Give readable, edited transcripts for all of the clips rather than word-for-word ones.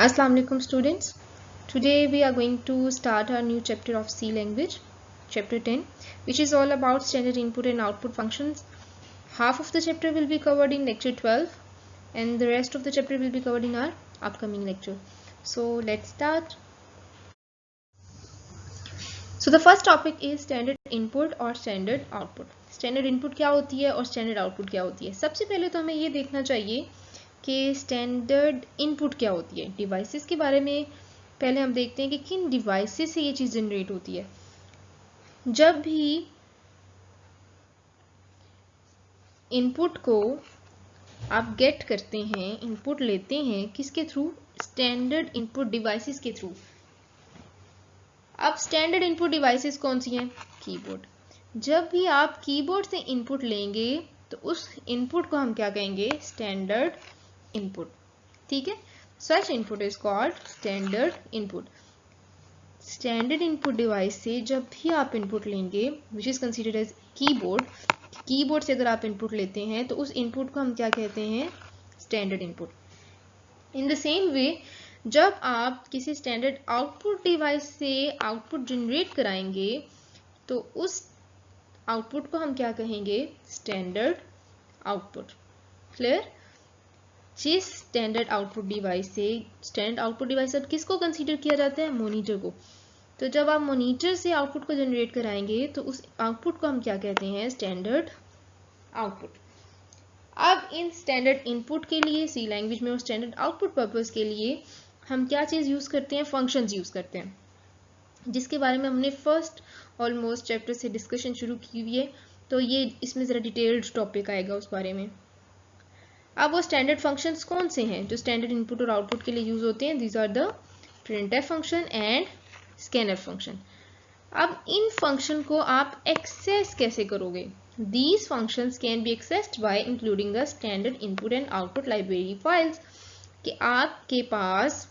Assalamu alaikum students. Today we are going to start our new chapter of C language, chapter 10, which is all about standard input and output functions. Half of the chapter will be covered in lecture 12 and the rest of the chapter will be covered in our upcoming lecture. So let's start. So the first topic is standard input और standard output. Standard input क्या होती है और standard output क्या होती है? सबसे पहले तो हमें ये देखना चाहिए कि स्टैंडर्ड इनपुट क्या होती है। डिवाइसेस के बारे में पहले हम देखते हैं कि किन डिवाइसेस से ये चीज़ जनरेट होती है। जब भी इनपुट को आप गेट करते हैं, इनपुट लेते हैं, किसके थ्रू? स्टैंडर्ड इनपुट डिवाइसेस के थ्रू। अब स्टैंडर्ड इनपुट डिवाइसेस कौन सी हैं? कीबोर्ड। जब भी आप कीबोर्ड से इनपुट लेंगे तो उस इनपुट को हम क्या कहेंगे? Standard input. ठीक है, such input is called standard input. Standard input device से जब भी आप इनपुट लेंगे which is considered as keyboard, keyboard से अगर आप इनपुट लेते हैं तो उस इनपुट को हम क्या कहते हैं? Standard input. In the same way जब आप किसी स्टैंडर्ड आउटपुट डिवाइस से आउटपुट जनरेट कराएंगे तो उस आउटपुट को हम क्या कहेंगे? Standard output. क्लियर? जिस स्टैंडर्ड आउटपुट डिवाइस से, स्टैंडर्ड आउटपुट डिवाइस अब किसको कंसीडर किया जाता है? मॉनिटर को। तो जब आप मॉनिटर से आउटपुट को जनरेट कराएंगे तो उस आउटपुट को हम क्या कहते हैं? Standard output. अब इन स्टैंडर्ड इनपुट के लिए सी लैंग्वेज में और स्टैंडर्ड आउटपुट पर्पस के लिए हम क्या चीज़ यूज़ करते हैं? फंक्शंस यूज़ करते हैं, जिसके बारे में हमने फर्स्ट ऑलमोस्ट चैप्टर से डिस्कशन शुरू की हुई है। तो ये इसमें ज़रा डिटेल्ड टॉपिक आएगा उस बारे में। अब वो स्टैंडर्ड फंक्शंस कौन से हैं जो स्टैंडर्ड इनपुट और आउटपुट के लिए यूज होते हैं? These are the printf function and scanf function. अब इन फंक्शन को आप एक्सेस कैसे करोगे? These functions can be accessed by including the standard input and output library files. कि आपके पास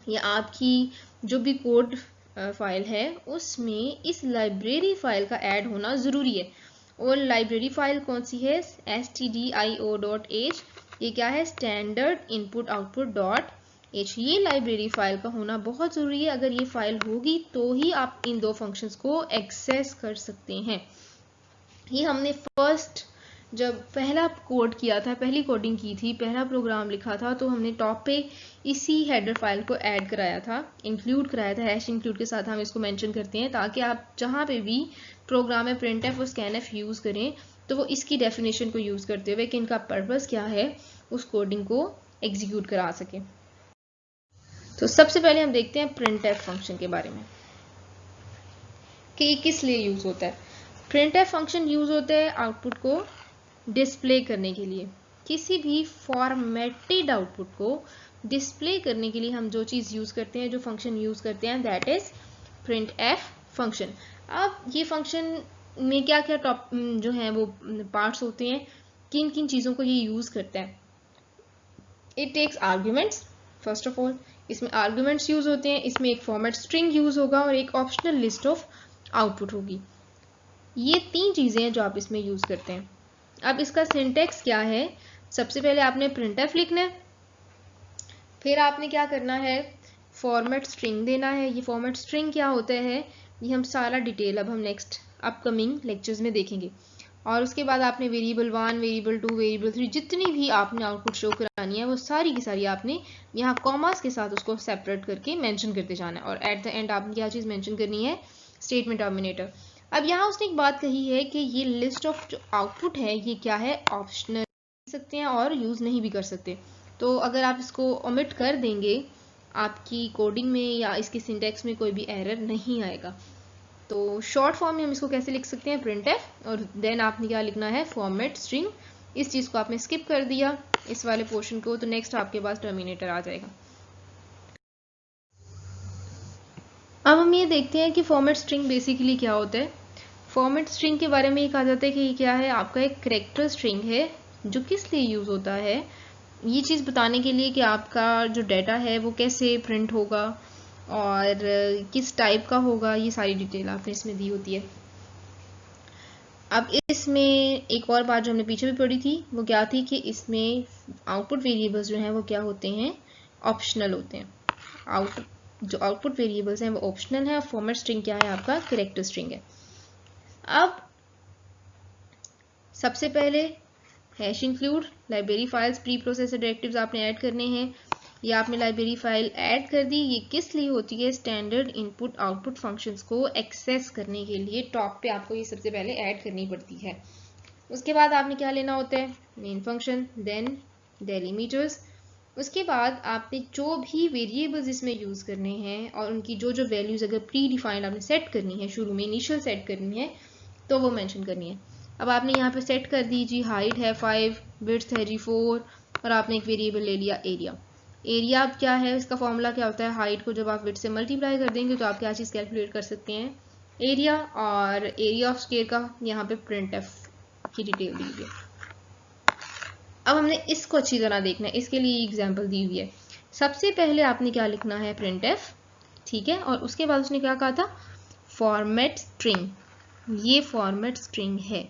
या आपकी जो भी कोड फाइल है उसमें इस लाइब्रेरी फाइल का ऐड होना ज़रूरी है। और लाइब्रेरी फाइल कौन सी है? stdio.h। ये क्या है? Standard input output dot H. ये लाइब्रेरी फाइल का होना बहुत ज़रूरी है। अगर ये फाइल होगी तो ही आप इन दो फंक्शंस को एक्सेस कर सकते हैं। ये हमने फर्स्ट जब पहला कोड किया था, पहली कोडिंग की थी, पहला प्रोग्राम लिखा था, तो हमने टॉप पे इसी हेडर फाइल को ऐड कराया था, इंक्लूड कराया था। हैश इंक्लूड के साथ हम इसको मेंशन करते हैं ताकि आप जहाँ पे भी प्रोग्राम में प्रिंटफ और स्कैनफ यूज़ करें तो वो इसकी डेफिनेशन को यूज़ करते हुए कि इनका पर्पस क्या है उस कोडिंग को एग्जीक्यूट करा सके। तो सबसे पहले हम देखते हैं प्रिंटफ फंक्शन के बारे में कि किस लिए यूज़ होता है। प्रिंटफ फंक्शन यूज़ होता है आउटपुट को डिस्प्ले करने के लिए। किसी भी फॉर्मेटेड आउटपुट को डिस्प्ले करने के लिए हम जो चीज़ यूज़ करते हैं, जो फंक्शन यूज़ करते हैं, दैट इज़ प्रिंटफ फंक्शन। अब ये फंक्शन में क्या क्या टॉप जो है वो पार्ट्स होते हैं, किन किन चीज़ों को ये यूज़ करता है? It takes arguments. First of all इसमें आर्ग्यूमेंट्स यूज़ होते हैं, इसमें एक फॉर्मेट स्ट्रिंग यूज़ होगा और एक ऑप्शनल लिस्ट ऑफ आउटपुट होगी। ये तीन चीज़ें हैं जो आप इसमें यूज़ करते हैं। अब इसका सिंटेक्स क्या है? सबसे पहले आपने प्रिंटफ लिखना है, फिर आपने क्या करना है? फॉर्मेट स्ट्रिंग देना है। ये फॉर्मेट स्ट्रिंग क्या होता है ये हम सारा डिटेल अब हम नेक्स्ट अपकमिंग लेक्चर्स में देखेंगे। और उसके बाद आपने वेरिएबल 1, वेरिएबल 2, वेरिएबल 3 जितनी भी आपने आउटपुट शो करानी है वो सारी की सारी आपने यहाँ कॉमास के साथ उसको सेपरेट करके मेंशन करते जाना है। और एट द एंड आपने क्या चीज़ मेंशन करनी है? Statement terminator. अब यहाँ उसने एक बात कही है कि ये लिस्ट ऑफ जो आउटपुट है ये क्या है? ऑप्शनल सकते हैं और यूज़ नहीं भी कर सकते। तो अगर आप इसको ओमिट कर देंगे आपकी कोडिंग में या इसके सिंटेक्स में कोई भी एरर नहीं आएगा। तो शॉर्ट फॉर्म में हम इसको कैसे लिख सकते हैं? प्रिंटफ, और देन आपने क्या लिखना है? Format string. इस चीज़ को आपने स्किप कर दिया इस वाले पोर्शन को, तो नेक्स्ट आपके पास टर्मिनेटर आ जाएगा। अब हम ये देखते हैं कि फॉर्मेट स्ट्रिंग बेसिकली क्या होता है। फॉर्मेट स्ट्रिंग के बारे में ये कहा जाता है कि ये क्या है? आपका एक कैरेक्टर स्ट्रिंग है जो किस लिए यूज़ होता है? ये चीज़ बताने के लिए कि आपका जो डाटा है वो कैसे प्रिंट होगा और किस टाइप का होगा, ये सारी डिटेल आपने इसमें दी होती है। अब इसमें एक और बात जो हमने पीछे भी पढ़ी थी वो क्या थी कि इसमें आउटपुट वेरिएबल्स जो हैं वो क्या होते हैं? ऑप्शनल होते हैं। जो आउटपुट वेरिएबल्स हैं वो ऑप्शनल है और फॉर्मेट स्ट्रिंग क्या है आपका, कैरेक्टर स्ट्रिंग है। अब सबसे पहले hash include library files pre processor directives आपने ऐड करने हैं। ये आपने लाइब्रेरी फाइल ऐड कर दी। ये किस लिए होती है, स्टैंडर्ड इनपुट आउटपुट फंक्शंस को एक्सेस करने के लिए टॉप पे आपको ये सबसे पहले ऐड करनी पड़ती है। उसके बाद आपने क्या लेना होता है, मेन फंक्शन, देन डेलीमीटर्स। उसके बाद आपने जो भी वेरिएबल्स इसमें यूज करने हैं और उनकी जो जो वैल्यूज अगर प्री डिफाइंड आपने सेट करनी है, शुरू में इनिशियल सेट करनी है, तो वो मेंशन करनी है। अब आपने यहाँ पे सेट कर दी जी, हाइट है 5, विड्थ है जी 4, और आपने एक वेरिएबल ले लिया एरिया। एरिया क्या है, इसका फॉर्मूला क्या होता है, हाइट को जब आप विड्थ से मल्टीप्लाई कर देंगे तो आप क्या चीज़ कैलकुलेट कर सकते हैं, एरिया। और एरिया ऑफ स्क्वायर का यहाँ पे printf की डिटेल दी हुई है। अब हमने इसको अच्छी तरह देखना है, इसके लिए एग्जाम्पल दी हुई है। सबसे पहले आपने क्या लिखना है, printf, ठीक है। और उसके बाद उसने क्या कहा था, फॉर्मेट स्ट्रिंग। ये फॉर्मेट स्ट्रिंग है,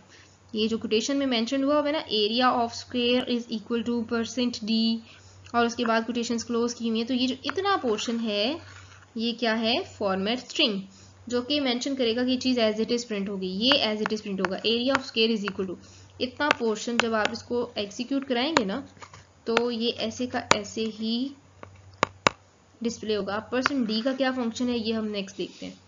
ये जो कोटेशन में मेंशन हुआ है ना, area of square is equal to %d, और उसके बाद कोटेशंस क्लोज की हुई है। तो ये जो इतना पोर्शन है ये क्या है, फॉर्मेट स्ट्रिंग, जो कि मेंशन करेगा कि चीज़ एज इट इज प्रिंट होगी। ये एज इट इज प्रिंट होगा, area of square is equal to इतना पोर्शन। जब आप इसको एग्जीक्यूट कराएंगे ना तो ये ऐसे का ऐसे ही डिस्प्ले होगा। %d का क्या फंक्शन है ये हम नेक्स्ट देखते हैं।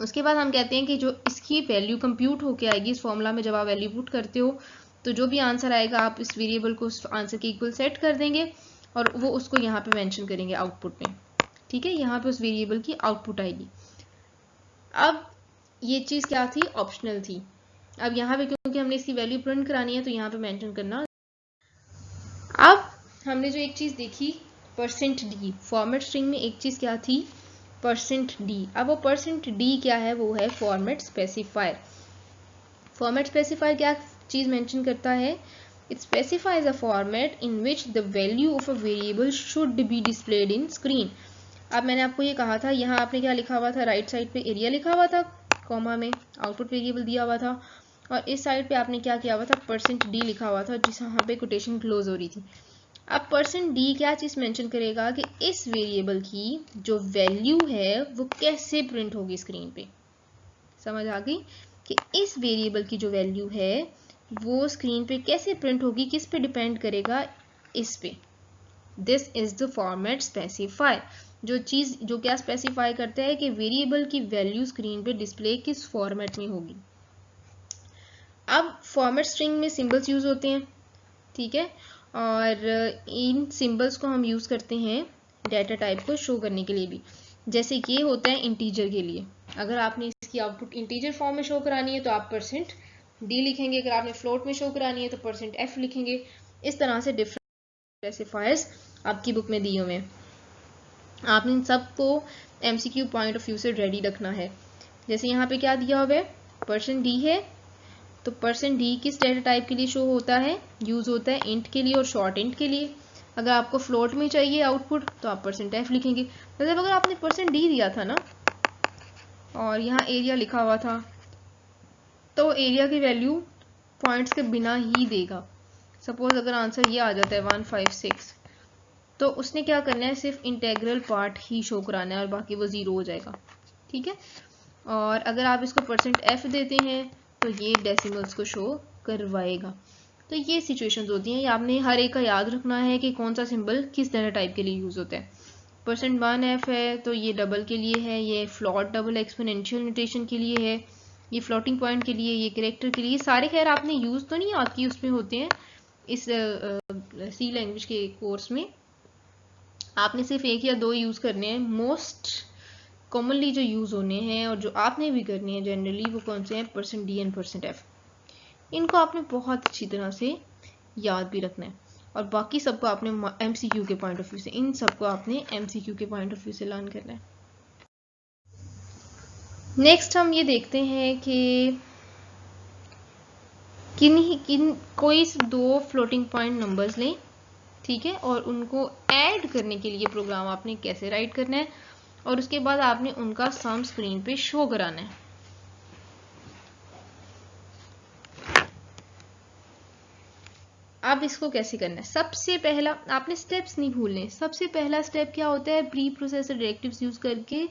उसके बाद हम कहते हैं कि जो इसकी वैल्यू कंप्यूट होके आएगी इस फॉर्मूला में, जब आप वैल्यू पुट करते हो तो जो भी आंसर आएगा आप इस वेरिएबल को उस आंसर के इक्वल सेट कर देंगे और वो उसको यहाँ पे मेंशन करेंगे आउटपुट में, ठीक है। यहाँ पे उस वेरिएबल की आउटपुट आएगी। अब ये चीज़ क्या थी, ऑप्शनल थी। अब यहाँ पे क्योंकि हमने इसकी वैल्यू प्रिंट करानी है तो यहाँ पे मेंशन करना। अब हमने जो एक चीज़ देखी %d, फॉर्मेट स्ट्रिंग में एक चीज़ क्या थी, %d। अब वो %d क्या है, वो है फॉर्मेट स्पेसिफायर। फॉर्मेट स्पेसिफायर क्या चीज़ मेंशन करता है, it specifies a format in which the value of a variable should be displayed in screen. अब मैंने आपको ये कहा था, यहाँ आपने क्या लिखा हुआ था, राइट साइड पे एरिया लिखा हुआ था, कॉमा में आउटपुट वेरिएबल दिया हुआ था, और इस साइड पे आपने क्या किया हुआ था, %d लिखा हुआ था, जिस यहाँ पे कोटेशन क्लोज हो रही थी। अब %d क्या चीज़ मेंशन करेगा कि इस वेरिएबल की जो वैल्यू है वो कैसे प्रिंट होगी स्क्रीन पे। समझ आ गई कि इस वेरिएबल की जो वैल्यू है वो स्क्रीन पे कैसे प्रिंट होगी, किस पे डिपेंड करेगा, इस पे। This is the format specifier, जो चीज़ जो क्या स्पेसिफाई करता है कि वेरिएबल की वैल्यू स्क्रीन पे डिस्प्ले किस फॉर्मेट में होगी। अब फॉर्मेट स्ट्रिंग में सिंबल्स यूज होते हैं, ठीक है, और इन सिंबल्स को हम यूज करते हैं डाटा टाइप को शो करने के लिए भी। जैसे ये होता है इंटीजर के लिए, अगर आपने इसकी आउटपुट इंटीजर फॉर्म में शो करानी है तो आप %d लिखेंगे, अगर आपने फ्लोट में शो करानी है तो %f लिखेंगे। इस तरह से डिफरेंट स्पेसिफायर्स आपकी बुक में दिए हुए हैं। आपने इन सबको MCQ पॉइंट ऑफ व्यू से रेडी रखना है। जैसे यहाँ पे क्या दिया हुआ है, %d है, तो %d किस डेटा टाइप के लिए शो होता है, यूज होता है इंट के लिए और शॉर्ट इंट के लिए। अगर आपको फ्लोट में चाहिए आउटपुट तो आप %f लिखेंगे। मतलब अगर आपने %d दिया था ना और यहाँ एरिया लिखा हुआ था तो एरिया की वैल्यू पॉइंट्स के बिना ही देगा। सपोज अगर आंसर ये आ जाता है 156, तो उसने क्या करना है, सिर्फ इंटेग्रल पार्ट ही शो कराना है और बाकी वो 0 हो जाएगा, ठीक है। और अगर आप इसको %f देते हैं तो ये डेसिमल्स को शो करवाएगा। तो ये सिचुएशंस होती हैं, आपने हर एक का याद रखना है कि कौन सा सिंबल किस डेटा टाइप के लिए यूज होता है। %1f है तो ये डबल के लिए है, ये फ्लॉट डबल एक्सपोनेंशियल नोटेशन के लिए है, ये फ्लोटिंग पॉइंट के लिए, ये कैरेक्टर के लिए। सारे खैर आपने यूज तो नहीं आती उसमें होते हैं इस सी लैंग्वेज के कोर्स में, आपने सिर्फ एक या दो यूज करने हैं। मोस्ट कॉमनली जो यूज होने हैं और जो आपने भी करने हैं जनरली वो कौन से हैं, %d एंड %f। इनको आपने बहुत अच्छी तरह से याद भी रखना है और बाकी सबको आपने MCQ के पॉइंट ऑफ व्यू से, इन सबको आपने MCQ के पॉइंट ऑफ व्यू से लर्न करना है। नेक्स्ट हम ये देखते हैं कि कोई दो फ्लोटिंग पॉइंट नंबर्स लें, ठीक है, और उनको ऐड करने के लिए प्रोग्राम आपने कैसे राइट करना है और उसके बाद आपने उनका सम स्क्रीन पे शो कराना है। अब इसको कैसे करना है, सबसे पहला आपने स्टेप्स नहीं भूलने। सबसे पहला स्टेप क्या होता है, प्री प्रोसेसर डायरेक्टिव्स यूज करके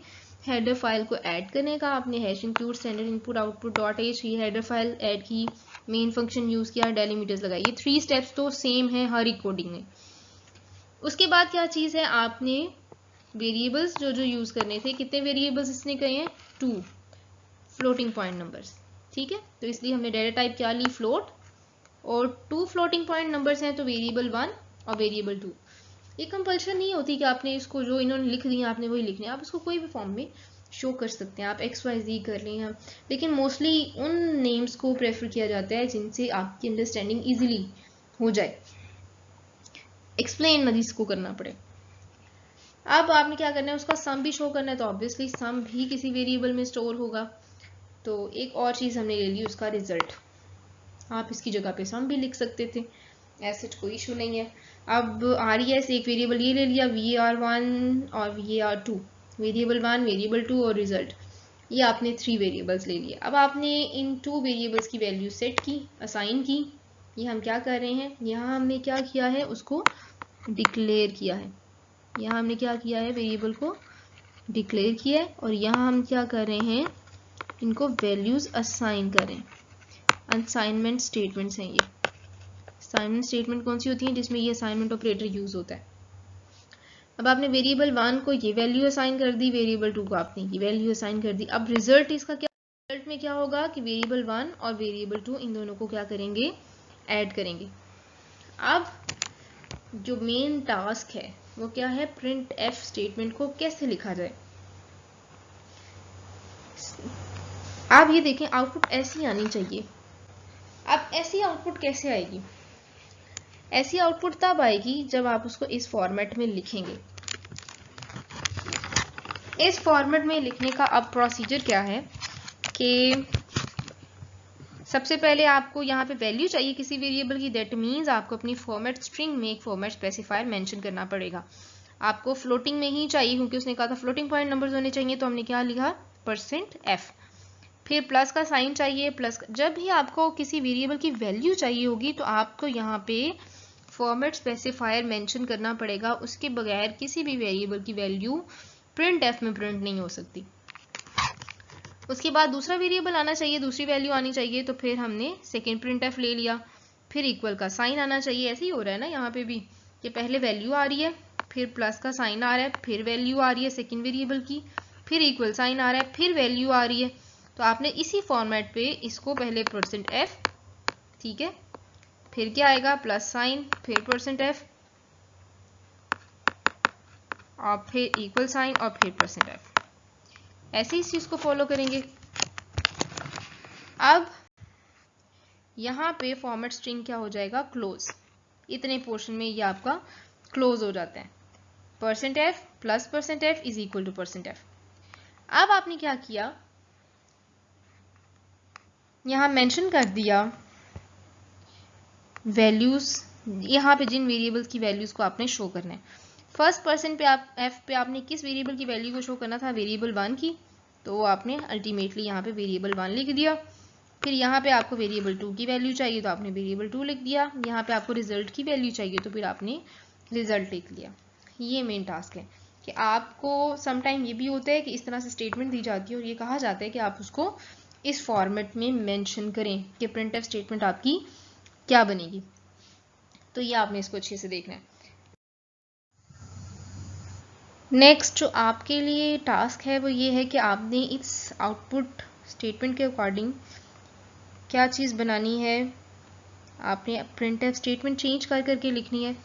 हेडर फाइल को ऐड करने का। आपने hash include standard input output dot H ये हेडर फाइल ऐड की, मेन फंक्शन यूज किया, डेलीमीटर्स लगाई। ये 3 स्टेप्स तो सेम है हर एक कोडिंग में। उसके बाद क्या चीज है, आपने वेरिएबल्स जो जो यूज करने थे, कितने वेरिएबल्स इसने कहे हैं, 2 फ्लोटिंग पॉइंट नंबर्स, ठीक है। तो इसलिए हमने डेटा टाइप क्या ली, फ्लोट, और 2 फ्लोटिंग पॉइंट नंबर्स हैं तो वेरिएबल 1 और वेरिएबल 2। ये कंपल्शन नहीं होती कि आपने इसको जो इन्होंने लिख दिया आपने वही लिखना है, आप इसको कोई भी फॉर्म में शो कर सकते हैं, आप XYZ कर लें हम, लेकिन मोस्टली उन नेम्स को प्रेफर किया जाता है जिनसे आपकी अंडरस्टैंडिंग इजीली हो जाए, एक्सप्लेन ना जिसको करना पड़े। अब आपने क्या करना है, उसका सम भी शो करना है, तो ऑब्वियसली सम भी किसी वेरिएबल में स्टोर होगा। तो एक और चीज हमने ले ली, उसका रिजल्ट। आप इसकी जगह पे सम भी लिख सकते थे, ऐसे कोई इशू नहीं है। अब RES एक वेरिएबल ये ले लिया, VAR1 और VAR2, वेरिएबल 1 वेरिएबल 2 और रिजल्ट, ये आपने 3 वेरिएबल्स ले लिए। अब आपने इन 2 वेरिएबल्स की वैल्यू सेट की, असाइन की। ये हम क्या कर रहे हैं, यहाँ हमने क्या किया है, उसको डिक्लेयर किया है। यहाँ हमने क्या किया है, वेरिएबल को डिक्लेयर किया है, और यहाँ हम क्या कर रहे हैं, इनको वैल्यूज असाइन करें। असाइनमेंट स्टेटमेंट्स हैं ये। असाइनमेंट स्टेटमेंट कौन सी होती है, जिसमें ये असाइनमेंट ऑपरेटर यूज होता है। अब आपने वेरिएबल 1 को ये वैल्यू असाइन कर दी, वेरिएबल 2 को आपने ये वैल्यू असाइन कर दी। अब रिजल्ट इसका क्या, रिजल्ट में क्या होगा कि वेरिएबल 1 और वेरिएबल 2 इन दोनों को क्या करेंगे, ऐड करेंगे। अब जो मेन टास्क है वो क्या है, प्रिंट एफ स्टेटमेंट को कैसे लिखा जाए। आप ये देखें, आउटपुट ऐसी आनी चाहिए। अब ऐसी आउटपुट कैसे आएगी, ऐसी आउटपुट तब आएगी जब आप उसको इस फॉर्मेट में लिखेंगे। इस फॉर्मेट में लिखने का अब प्रोसीजर क्या है कि सबसे पहले आपको यहाँ पे वैल्यू चाहिए किसी वेरिएबल की, दैट मीन्स आपको अपनी फॉर्मेट स्ट्रिंग में एक फॉर्मेट स्पेसिफायर मेंशन करना पड़ेगा। आपको फ्लोटिंग में ही चाहिए क्योंकि उसने कहा था फ्लोटिंग पॉइंट नंबर्स होने चाहिए, तो हमने क्या लिखा, %f। फिर प्लस का साइन चाहिए, प्लस जब भी आपको किसी वेरिएबल की वैल्यू चाहिए होगी तो आपको यहाँ पे फॉर्मेट स्पेसिफायर मेंशन करना पड़ेगा, उसके बगैर किसी भी वेरिएबल की वैल्यू प्रिंट एफ में प्रिंट नहीं हो सकती। उसके बाद दूसरा वेरिएबल आना चाहिए, दूसरी वैल्यू आनी चाहिए, तो फिर हमने सेकेंड प्रिंट एफ ले लिया। फिर इक्वल का साइन आना चाहिए, ऐसे ही हो रहा है ना यहाँ पे भी, कि पहले वैल्यू आ रही है, फिर प्लस का साइन आ रहा है, फिर वैल्यू आ रही है सेकेंड वेरिएबल की, फिर इक्वल साइन आ रहा है, फिर वैल्यू आ रही है। तो आपने इसी फॉर्मेट पे इसको पहले %f, ठीक है, फिर क्या आएगा, प्लस साइन, फिर %f, और फिर इक्वल साइन, और फिर %f, ऐसे इस चीज को फॉलो करेंगे। अब यहाँ पे फॉर्मेट स्ट्रिंग क्या हो जाएगा, क्लोज। इतने पोर्शन में ये आपका क्लोज हो जाता है, %f plus %f is equal to %f। अब आपने क्या किया, यहाँ मेंशन कर दिया वैल्यूज, यहाँ पे जिन वेरिएबल्स की वैल्यूज को आपने शो करना है। फर्स्ट पर्सन पे आप एफ पे आपने किस वेरिएबल की वैल्यू को शो करना था, वेरिएबल 1 की, तो आपने अल्टीमेटली यहाँ पे वेरिएबल 1 लिख दिया। फिर यहाँ पे आपको वेरिएबल 2 की वैल्यू चाहिए तो आपने वेरिएबल 2 लिख दिया। यहाँ पे आपको रिजल्ट की वैल्यू चाहिए तो फिर आपने रिजल्ट लिख लिया। ये मेन टास्क है कि आपको समटाइम ये भी होता है कि इस तरह से स्टेटमेंट दी जाती है और ये कहा जाता है कि आप उसको इस फॉर्मेट में मेंशन करें कि प्रिंटफ स्टेटमेंट आपकी क्या बनेगी। तो ये आपने इसको अच्छे से देखना है। नेक्स्ट जो आपके लिए टास्क है वो ये है कि आपने इस आउटपुट स्टेटमेंट के अकॉर्डिंग क्या चीज़ बनानी है। आपने प्रिंटफ स्टेटमेंट चेंज कर करके लिखनी है।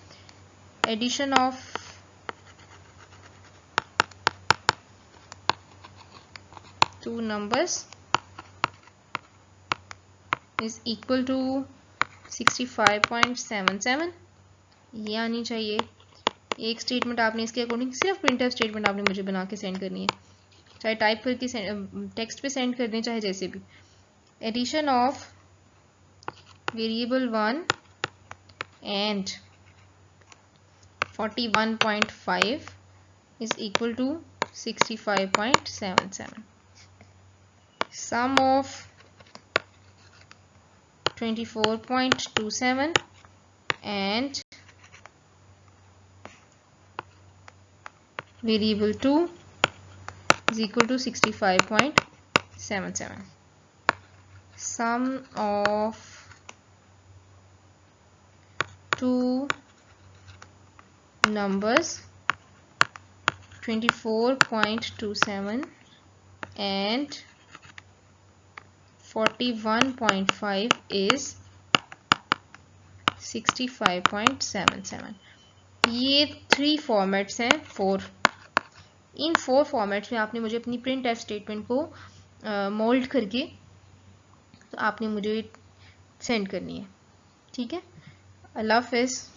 Addition of two numbers is equal to 65.77, ये आनी चाहिए। एक स्टेटमेंट आपने इसके अकॉर्डिंग, सिर्फ प्रिंटफ स्टेटमेंट आपने मुझे बना के सेंड करनी है, चाहे टाइप करके टेक्स्ट पे सेंड कर दें, चाहे जैसे भी। Addition of variable 1 and 41.5 is equal to 65.77। Sum of 24.27 and variable 2 is equal to 65.77. Sum of two numbers 24.27 and 41.5 is 65.77. ये 3 फॉर्मेट्स हैं, 4. इन 4 फॉर्मेट्स में आपने मुझे अपनी प्रिंट एफ स्टेटमेंट को मोल्ड करके तो आपने मुझे सेंड करनी है. ठीक है. अल्लाह हाफ़िज़.